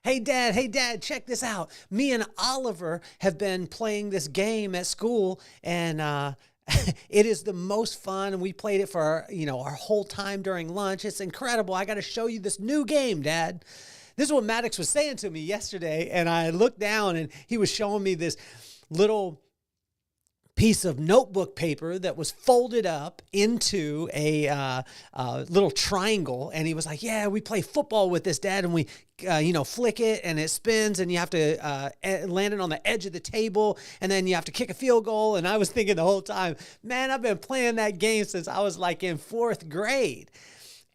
Hey, Dad, check this out. Me and Oliver have been playing this game at school, and it is the most fun. We played it for, our whole time during lunch. It's incredible. I got to show you this new game, Dad. This is what Maddox was saying to me yesterday, and I looked down, and he was showing me this little piece of notebook paper that was folded up into a little triangle. And he was like, yeah, we play football with this, Dad. And we, flick it and it spins and you have to land it on the edge of the table. And then you have to kick a field goal. And I was thinking the whole time, man, I've been playing that game since I was like in 4th grade.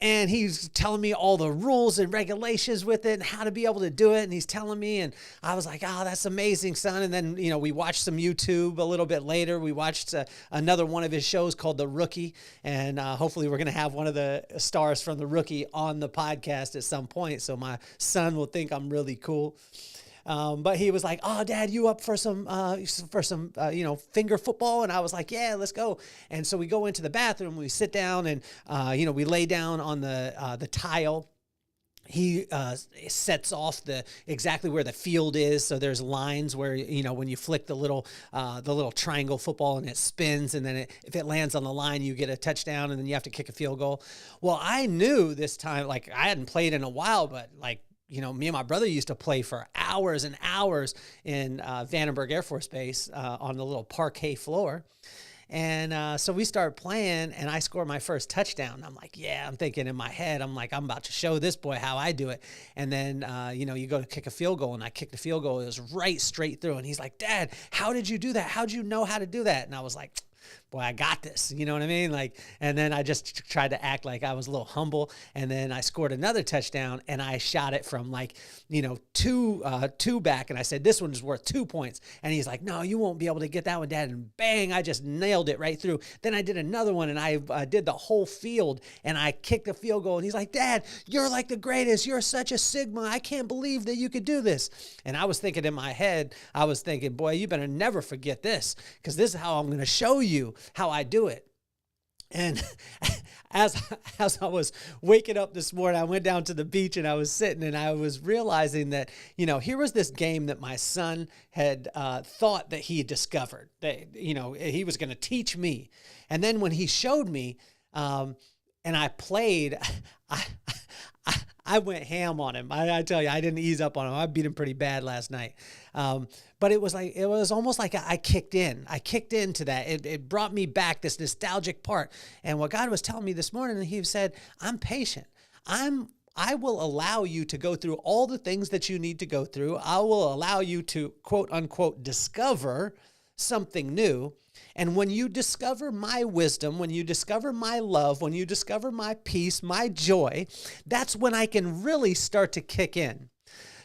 And he's telling me all the rules and regulations with it and how to be able to do it. And he's telling me, and I was like, oh, that's amazing, son. And then, we watched some YouTube a little bit later. We watched another one of his shows called The Rookie. And hopefully we're going to have one of the stars from The Rookie on the podcast at some point. So my son will think I'm really cool. But he was like, oh, Dad, you up for some finger football? And I was like, yeah, let's go. And so we go into the bathroom, we sit down and, we lay down on the tile. He sets off exactly where the field is. So there's lines where, when you flick the little triangle football and it spins, and then if it lands on the line, you get a touchdown, and then you have to kick a field goal. Well, I knew this time, like I hadn't played in a while, but like, me and my brother used to play for hours and hours in Vandenberg Air Force Base on the little parquet floor. And so we start playing, and I score my first touchdown. I'm like, yeah, I'm thinking in my head, I'm like, I'm about to show this boy how I do it. And then, you go to kick a field goal, and I kicked the field goal. It was right straight through. And he's like, Dad, how did you do that? How'd you know how to do that? And I was like, boy, I got this. You know what I mean? And then I just tried to act like I was a little humble. And then I scored another touchdown, and I shot it from two back. And I said, this one's worth 2 points. And he's like, no, you won't be able to get that one, Dad. And bang, I just nailed it right through. Then I did another one, and I did the whole field, and I kicked a field goal. And he's like, Dad, you're like the greatest. You're such a Sigma. I can't believe that you could do this. And I was thinking in my head, boy, you better never forget this, because this is how I'm going to show you how I do it. And as I was waking up this morning, I went down to the beach and I was sitting, and I was realizing that, here was this game that my son had thought that he had discovered, that, he was going to teach me. And then when he showed me, and I played, I went ham on him. I tell you, I didn't ease up on him. I beat him pretty bad last night. But it was almost like I kicked in. I kicked into that. It brought me back, this nostalgic part. And what God was telling me this morning, he said, I'm patient. I will allow you to go through all the things that you need to go through. I will allow you to, quote unquote, discover something new. And when you discover my wisdom, when you discover my love, when you discover my peace, my joy, that's when I can really start to kick in.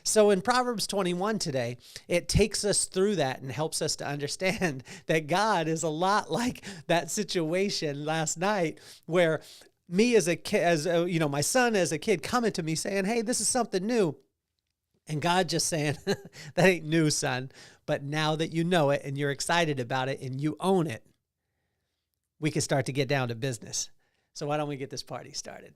So in Proverbs 21 today, it takes us through that and helps us to understand that God is a lot like that situation last night where me as a kid, my son as a kid coming to me saying, hey, this is something new. And God just saying, that ain't new, son. But now that you know it and you're excited about it and you own it, we can start to get down to business. So why don't we get this party started?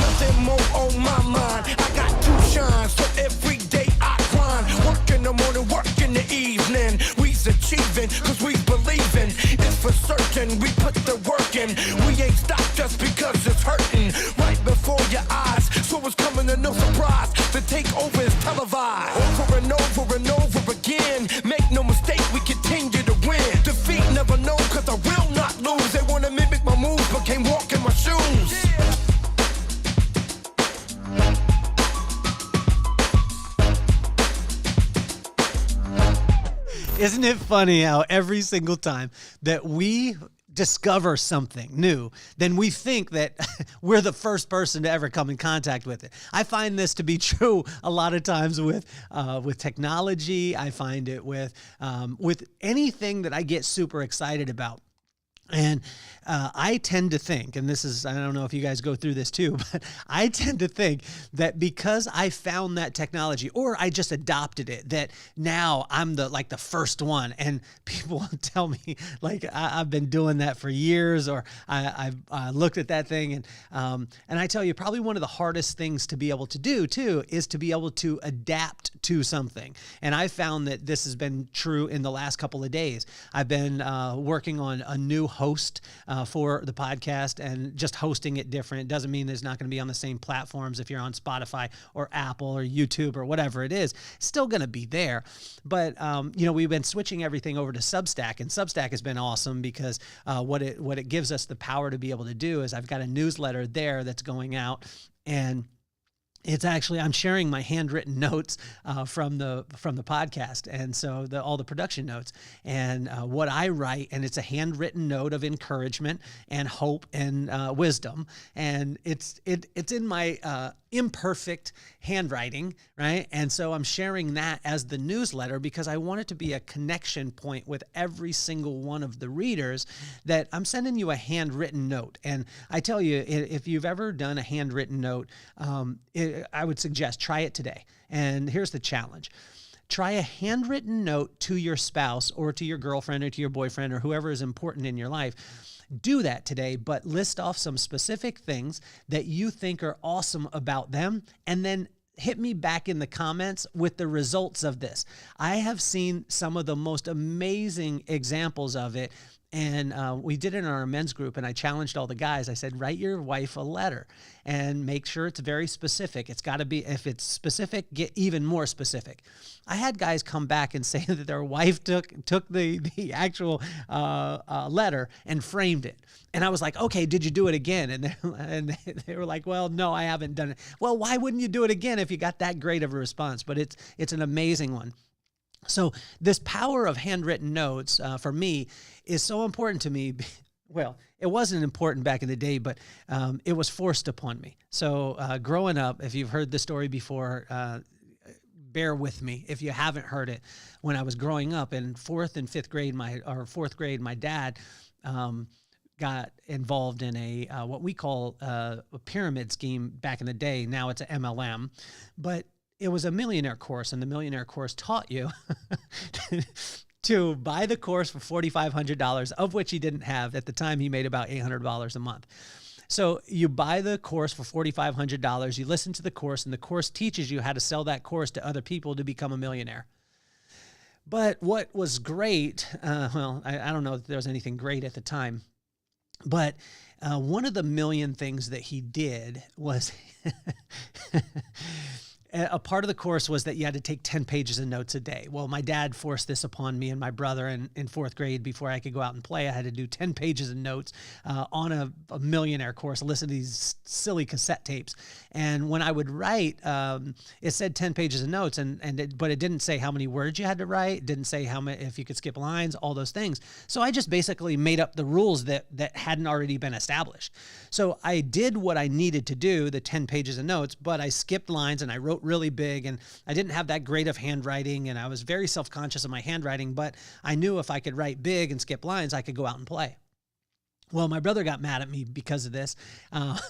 Nothing more on my mind. I got 2 shines, so every day I grind. Work in the morning, work in the evening. We's achieving, cause we believing. It's for certain, we put the work in. We ain't stopped just because it's hurting. Right before your eyes, so it's coming to no surprise. The takeover is televised. Over and over and over again. Make no mistake, we continue to win. Defeat never known, cause I will not lose. They wanna mimic my moves, but can't walk in my shoes. Isn't it funny how every single time that we discover something new, then we think that we're the first person to ever come in contact with it. I find this to be true a lot of times with technology. I find it with anything that I get super excited about. And I tend to think, and this is, I don't know if you guys go through this too, but I tend to think that because I found that technology, or I just adopted it, that now I'm the first one. And people tell me I've been doing that for years, or I've looked at that thing. And I tell you, probably one of the hardest things to be able to do too, is to be able to adapt to something. And I found that this has been true in the last couple of days. I've been working on a new host for the podcast, and just hosting it different. It doesn't mean it's not going to be on the same platforms. If you're on Spotify or Apple or YouTube or whatever it is, it's still going to be there. But, we've been switching everything over to Substack, and Substack has been awesome because what it gives us the power to be able to do is I've got a newsletter there that's going out, and it's actually, I'm sharing my handwritten notes from the podcast, and so all the production notes, and what I write, and it's a handwritten note of encouragement and hope and wisdom, and it's in my imperfect handwriting, right? And so I'm sharing that as the newsletter because I want it to be a connection point with every single one of the readers, that I'm sending you a handwritten note. And I tell you, if you've ever done a handwritten note, I would suggest try it today. And here's the challenge. Try a handwritten note to your spouse or to your girlfriend or to your boyfriend or whoever is important in your life. Do that today, but list off some specific things that you think are awesome about them, and then hit me back in the comments with the results of this. I have seen some of the most amazing examples of it. And we did it in our men's group, and I challenged all the guys. I said, write your wife a letter and make sure it's very specific. It's got to be, if it's specific, get even more specific. I had guys come back and say that their wife took the actual letter and framed it. And I was like, okay, did you do it again? And they were like, well, no, I haven't done it. Well, why wouldn't you do it again if you got that great of a response? But it's an amazing one. So this power of handwritten notes for me is so important to me. Well, it wasn't important back in the day, but it was forced upon me. So growing up, if you've heard the story before, bear with me if you haven't heard it. When I was growing up in fourth grade, my dad got involved in a what we call a pyramid scheme back in the day. Now it's an MLM, but it was a millionaire course, and the millionaire course taught you to buy the course for $4,500, of which he didn't have. At the time, he made about $800 a month. So you buy the course for $4,500, you listen to the course, and the course teaches you how to sell that course to other people to become a millionaire. But what was great, I don't know if there was anything great at the time, but one of the million things that he did was a part of the course was that you had to take 10 pages of notes a day. Well, my dad forced this upon me and my brother in fourth grade. Before I could go out and play, I had to do 10 pages of notes on a millionaire course, listen to these silly cassette tapes. And when I would write, it said 10 pages of notes, but it didn't say how many words you had to write. It didn't say how many, if you could skip lines, all those things. So I just basically made up the rules that hadn't already been established. So I did what I needed to do, the 10 pages of notes, but I skipped lines and I wrote really big, and I didn't have that great of handwriting, and I was very self-conscious of my handwriting, but I knew if I could write big and skip lines, I could go out and play. Well, my brother got mad at me because of this,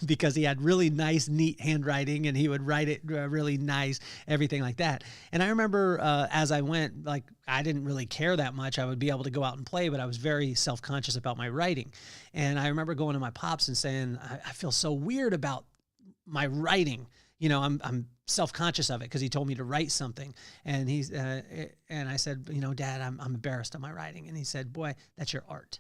because he had really nice, neat handwriting, and he would write it really nice, everything like that. And I remember as I went, I didn't really care that much. I would be able to go out and play, but I was very self-conscious about my writing. And I remember going to my pops and saying, I feel so weird about my writing. I'm self-conscious of it because he told me to write something. And I said, Dad, I'm embarrassed of my writing. And he said, boy, that's your art.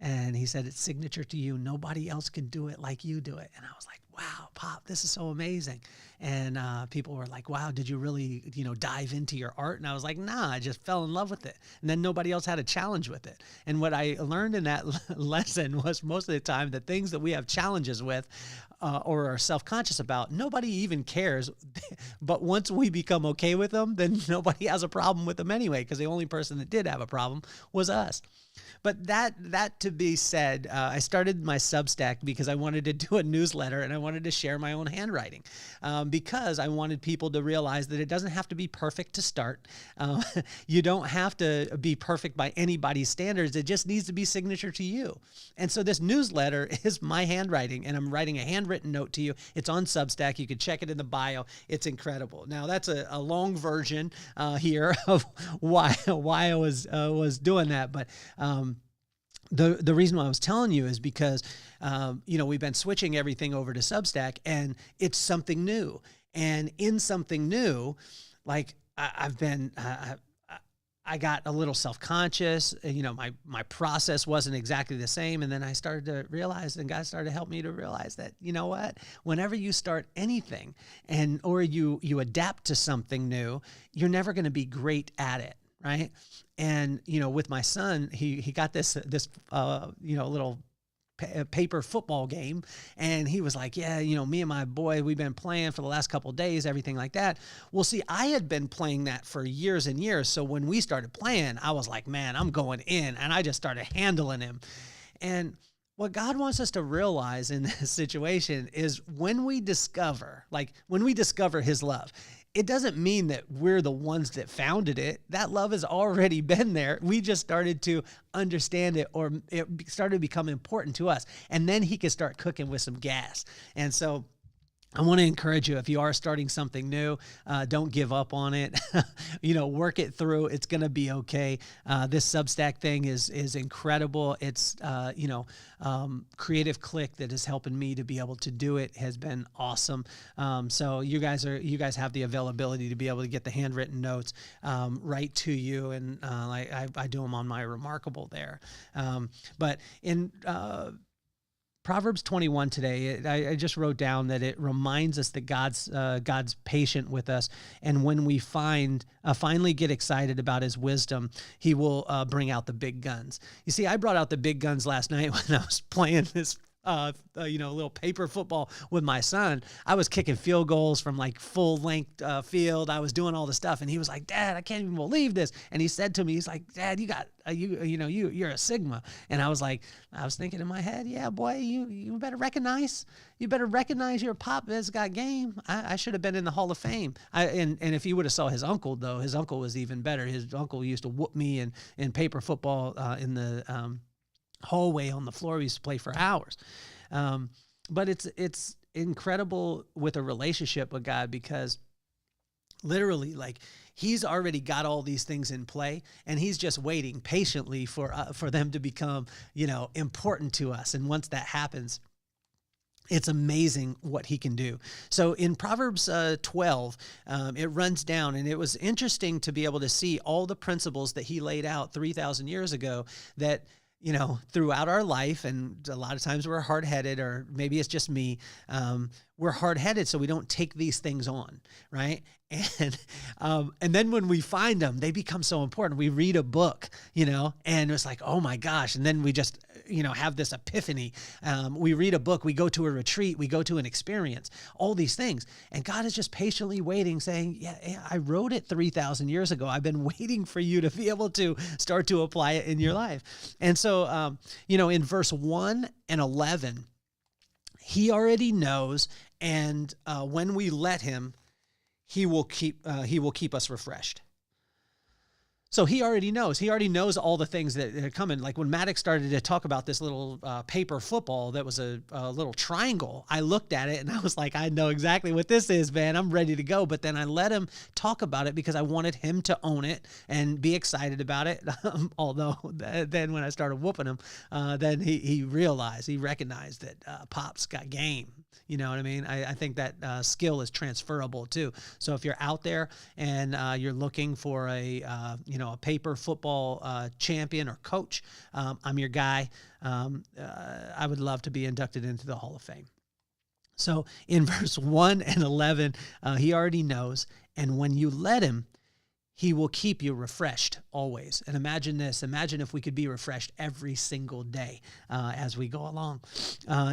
And he said, it's signature to you. Nobody else can do it like you do it. And I was like, wow, Pop, this is so amazing. And people were like, wow, did you really, dive into your art? And I was like, nah, I just fell in love with it. And then nobody else had a challenge with it. And what I learned in that lesson was most of the time, the things that we have challenges with or are self-conscious about, nobody even cares. But once we become okay with them, then nobody has a problem with them anyway, because the only person that did have a problem was us. But that to be said, I started my Substack because I wanted to do a newsletter and I wanted to share my own handwriting, because I wanted people to realize that it doesn't have to be perfect to start. You don't have to be perfect by anybody's standards. It just needs to be signature to you. And so this newsletter is my handwriting, and I'm writing a handwritten note to you. It's on Substack. You can check it in the bio. It's incredible. Now that's a long version here of why I was doing that, but the reason why I was telling you is because, we've been switching everything over to Substack, and it's something new. And in something new, like I got a little self-conscious. My process wasn't exactly the same. And then I started to realize, and God started to help me to realize that, you know what, whenever you start anything or you adapt to something new, you're never going to be great at it. Right. And, with my son, he got this little paper football game. And he was like, yeah, me and my boy, we've been playing for the last couple of days, everything like that. Well, see, I had been playing that for years and years. So when we started playing, I was like, man, I'm going in. And I just started handling him. And what God wants us to realize in this situation is when we discover his love, it doesn't mean that we're the ones that founded it. That love has already been there. We just started to understand it, or it started to become important to us. And then he could start cooking with some gas. And so I want to encourage you, if you are starting something new, don't give up on it. Work it through. It's going to be okay. This Substack thing is incredible. It's, Creative Click that is helping me to be able to do it has been awesome. So you guys have the availability to be able to get the handwritten notes right to you. And I do them on my Remarkable there. But in Proverbs 21 today, I just wrote down that it reminds us that God's patient with us, and when we finally get excited about his wisdom, he will bring out the big guns. You see, I brought out the big guns last night when I was playing this little paper football with my son. I was kicking field goals from like full length field. I was doing all the stuff, and he was like, "Dad, I can't even believe this." And he said to me, he's like, "Dad, you got you're a Sigma." And I was thinking in my head, "Yeah, boy, you better recognize your pop has got game. I should have been in the Hall of Fame." And if you would have saw his uncle, though, his uncle was even better. His uncle used to whoop me in paper football in the hallway on the floor. We used to play for hours. But it's incredible with a relationship with God, because literally, like, he's already got all these things in play, and he's just waiting patiently for them to become, important to us. And once that happens, it's amazing what he can do. So in Proverbs 12, it runs down, and it was interesting to be able to see all the principles that he laid out 3,000 years ago that, throughout our life, and a lot of times we're hard-headed, or maybe it's just me, we're hard-headed, so we don't take these things on, right? And then when we find them, they become so important. We read a book, and it's like, oh my gosh. And then we just, have this epiphany. We read a book, we go to a retreat, we go to an experience, all these things. And God is just patiently waiting, saying, yeah, I wrote it 3,000 years ago. I've been waiting for you to be able to start to apply it in your life. And so, in verse 1 and 11, he already knows. And when we let him, he will keep us refreshed. So he already knows. He already knows all the things that are coming. Like when Maddox started to talk about this little paper football that was a little triangle, I looked at it and I was like, I know exactly what this is, man. I'm ready to go. But then I let him talk about it because I wanted him to own it and be excited about it. Although then when I started whooping him, then he recognized that Pop's got game. You know what I mean? I think that skill is transferable too. So if you're out there and you're looking for a paper football champion or coach, I'm your guy. I would love to be inducted into the Hall of Fame. So in verse 1 and 11, he already knows. And when you let him, He will keep you refreshed always. And imagine this. Imagine if we could be refreshed every single day as we go along.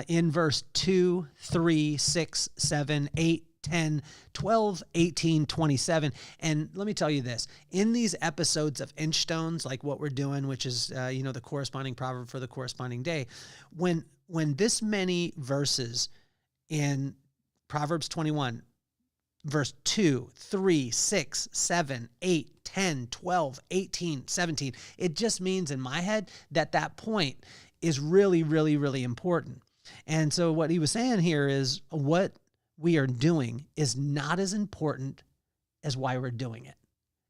In verse 2, 3, 6, 7, 8, 10, 12, 18, 27. And let me tell you this. In these episodes of Inchstones, like what we're doing, which is, the corresponding proverb for the corresponding day, when this many verses in Proverbs 21, verse 2, 3, 6, 7, 8, 10, 12, 18, 17. It just means in my head that point is really, really, really important. And so what he was saying here is what we are doing is not as important as why we're doing it.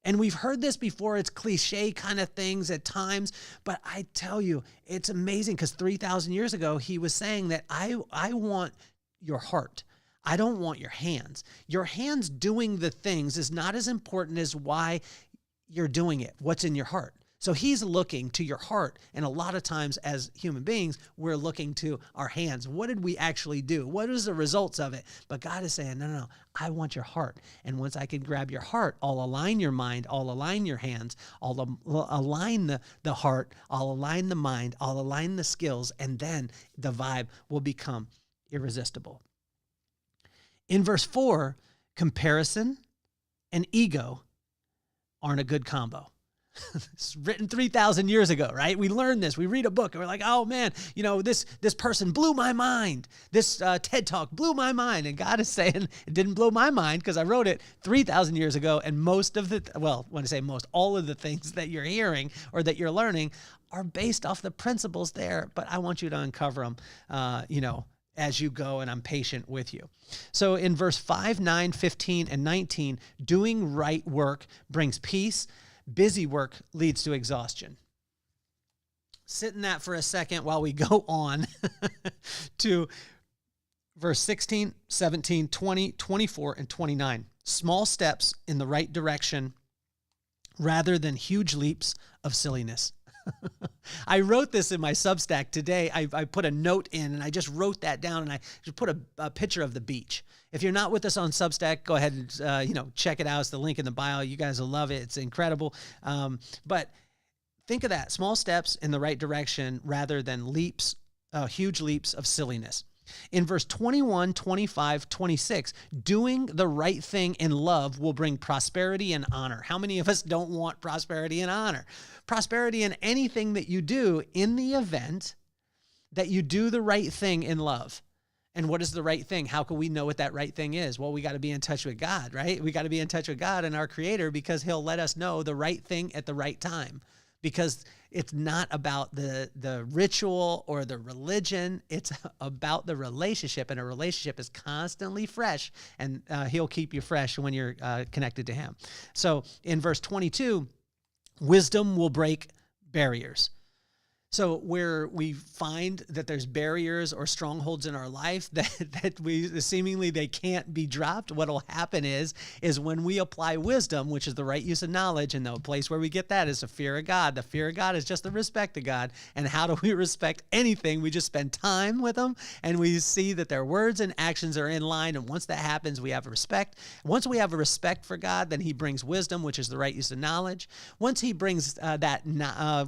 And we've heard this before. It's cliche kind of things at times, but I tell you, it's amazing because 3,000 years ago, he was saying that I want your heart. I don't want your hands. Your hands doing the things is not as important as why you're doing it, what's in your heart. So he's looking to your heart. And a lot of times as human beings, we're looking to our hands. What did we actually do? What is the results of it? But God is saying, no, I want your heart. And once I can grab your heart, I'll align your mind, I'll align your hands, I'll align the heart, I'll align the mind, I'll align the skills, and then the vibe will become irresistible. In verse 4, comparison and ego aren't a good combo. It's written 3,000 years ago, right? We learned this. We read a book and we're like, oh man, this person blew my mind. This TED Talk blew my mind. And God is saying it didn't blow my mind because I wrote it 3,000 years ago. And all of the things that you're hearing or that you're learning are based off the principles there. But I want you to uncover them, as you go, and I'm patient with you. So in verse 5, 9, 15, and 19, doing right work brings peace. Busy work leads to exhaustion. Sit in that for a second while we go on to verse 16, 17, 20, 24, and 29. Small steps in the right direction rather than huge leaps of silliness. I wrote this in my Substack today. I put a note in and I just wrote that down, and I just put a picture of the beach. If you're not with us on Substack, go ahead and check it out. It's the link in the bio. You guys will love it. It's incredible. But think of that. Small steps in the right direction rather than huge leaps of silliness. In verse 21, 25, 26, doing the right thing in love will bring prosperity and honor. How many of us don't want prosperity and honor? Prosperity in anything that you do in the event that you do the right thing in love. And what is the right thing? How can we know what that right thing is? Well, we got to be in touch with God, right? We got to be in touch with God and our Creator, because He'll let us know the right thing at the right time. Because it's not about the ritual or the religion. It's about the relationship, and a relationship is constantly fresh, and He'll keep you fresh when you're connected to Him. So in verse 22, wisdom will break barriers. So where we find that there's barriers or strongholds in our life that we seemingly they can't be dropped, what will happen is when we apply wisdom, which is the right use of knowledge, and the place where we get that is the fear of God. The fear of God is just the respect of God. And how do we respect anything? We just spend time with them, and we see that their words and actions are in line. And once that happens, we have respect. Once we have a respect for God, then He brings wisdom, which is the right use of knowledge. Once He brings that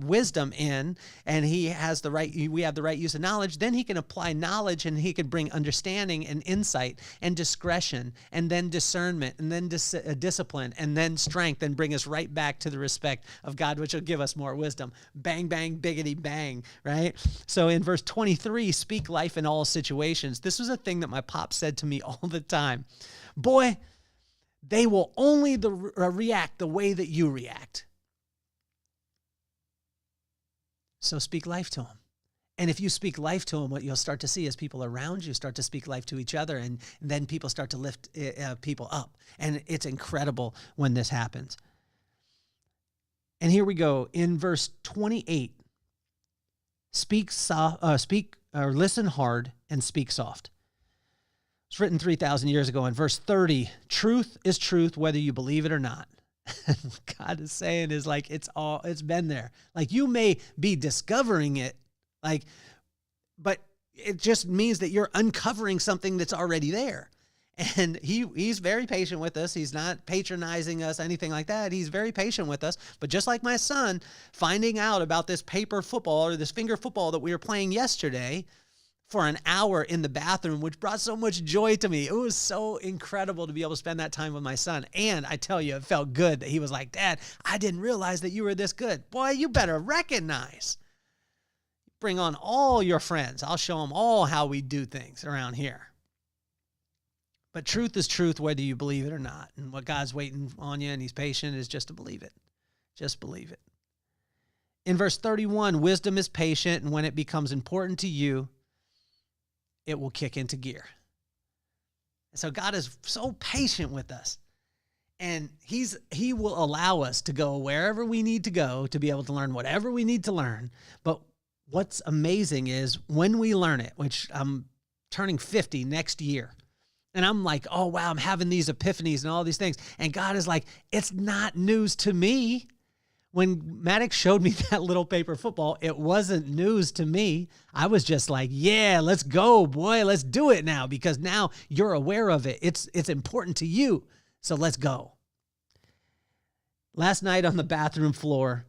wisdom in, and we have the right use of knowledge, then He can apply knowledge, and He can bring understanding and insight and discretion, and then discernment, and then discipline, and then strength, and bring us right back to the respect of God, which will give us more wisdom. Bang, bang, biggity, bang, right? So in verse 23, speak life in all situations. This was a thing that my pop said to me all the time. Boy, they will only react the way that you react. So speak life to them. And if you speak life to them, what you'll start to see is people around you start to speak life to each other, and then people start to lift people up. And it's incredible when this happens. And here we go. In verse 28, listen hard and speak soft. It's written 3,000 years ago. In verse 30, truth is truth whether you believe it or not. And what God is saying is like, it's been there. Like, you may be discovering it, but it just means that you're uncovering something that's already there. And he's very patient with us. He's not patronizing us, anything like that. He's very patient with us. But just like my son, finding out about this paper football or this finger football that we were playing yesterday for an hour in the bathroom, which brought so much joy to me. It was so incredible to be able to spend that time with my son. And I tell you, it felt good that he was like, Dad, I didn't realize that you were this good. Boy, you better recognize. Bring on all your friends. I'll show them all how we do things around here. But truth is truth, whether you believe it or not. And what God's waiting on you, and he's patient, is just to believe it. Just believe it. In verse 31, wisdom is patient, and when it becomes important to you, it will kick into gear. And so God is so patient with us. And he will allow us to go wherever we need to go to be able to learn whatever we need to learn. But what's amazing is when we learn it, which I'm turning 50 next year, and I'm like, oh, wow, I'm having these epiphanies and all these things. And God is like, it's not news to me. When Maddox showed me that little paper football, it wasn't news to me. I was just like, yeah, let's go, boy. Let's do it now, because now you're aware of it. It's important to you. So let's go. Last night on the bathroom floor,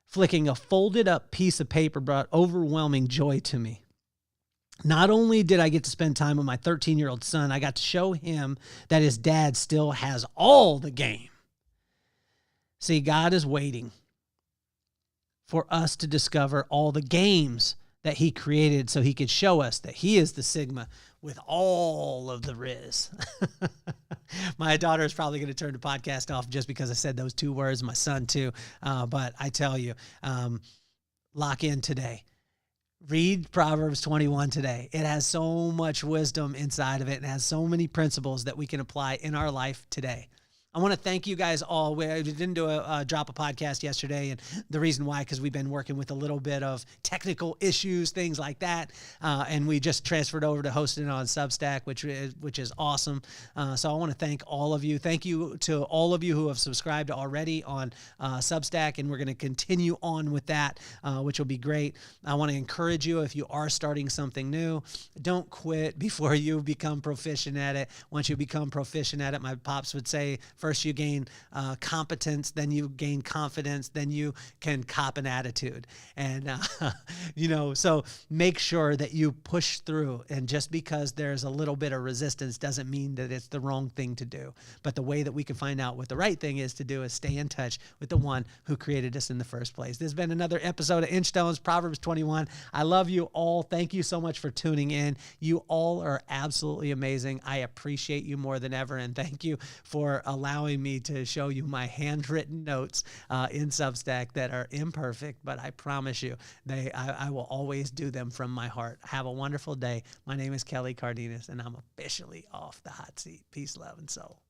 flicking a folded up piece of paper brought overwhelming joy to me. Not only did I get to spend time with my 13-year-old son, I got to show him that his dad still has all the game. See, God is waiting for us to discover all the games that he created so he could show us that he is the Sigma with all of the Riz. My daughter is probably going to turn the podcast off just because I said those two words, my son too. But I tell you, lock in today. Read Proverbs 21 today. It has so much wisdom inside of it and has so many principles that we can apply in our life today. I want to thank you guys all. We didn't do a drop a podcast yesterday, and the reason why, because we've been working with a little bit of technical issues, things like that, and we just transferred over to hosting it on Substack, which is awesome. So I want to thank all of you. Thank you to all of you who have subscribed already on Substack, and we're going to continue on with that, which will be great. I want to encourage you, if you are starting something new, don't quit before you become proficient at it. Once you become proficient at it, my pops would say, first you gain competence, then you gain confidence, then you can cop an attitude. And, so make sure that you push through. And just because there's a little bit of resistance doesn't mean that it's the wrong thing to do. But the way that we can find out what the right thing is to do is stay in touch with the one who created us in the first place. This has been another episode of Inchstones, Proverbs 21. I love you all. Thank you so much for tuning in. You all are absolutely amazing. I appreciate you more than ever. And thank you for allowing me to show you my handwritten notes in Substack that are imperfect, but I promise you, I will always do them from my heart. Have a wonderful day. My name is Kelly Cardenas, and I'm officially off the hot seat. Peace, love, and soul.